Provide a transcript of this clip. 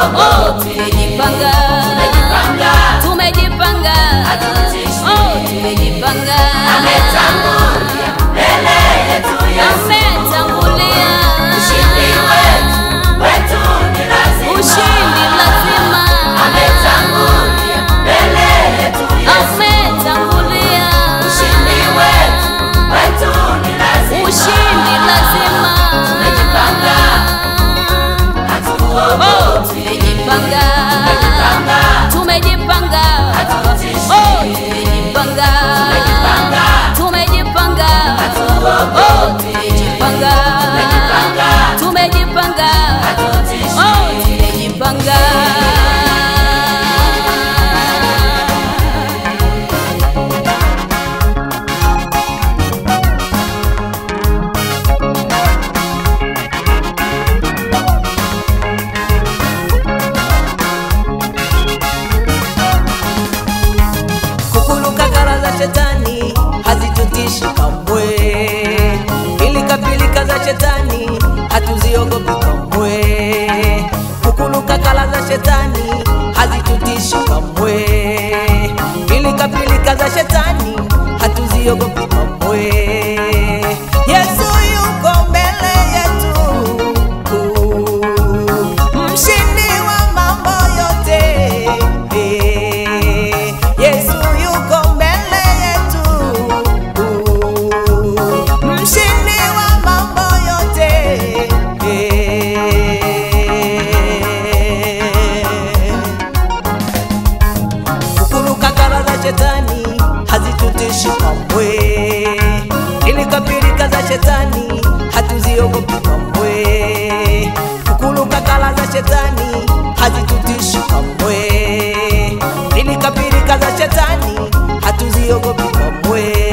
tumejipanga, tumejipanga. Ametangulia mbele yetu Yesu, ametangulia. Ushindi wetu ni lazima, ushindi lazima. Ametangulia mbele yetu Yesu, ametangulia. Ushindi wetu ni lazima, ushindi lazima. Tumejipanga, hatuogopi. Tumejipanga, tumejipanga. Tumejipanga, tumejipanga. Tumejipanga, tumejipanga. Tumejipanga. Kukuluka kara za shetani hazitutishi kamwe, pilika za shetani hatuziogopi kamwe. Kukuluka kara za shetani hazitutishi kamwe, pilika za shetani hatuziogopi kamwe. Yesu yuko mbele yetu, mshindi wa mambo yote. Yesu yuko mbele yetu, mshindi wa mambo yote. Kukuluka kara za shetani hazitutishi kamwe, pilika za shetani hatuziogopi kamwe. Kukuluka kara za shetani hazitutishi kamwe, pilika za shetani hatuziogopi kamwe.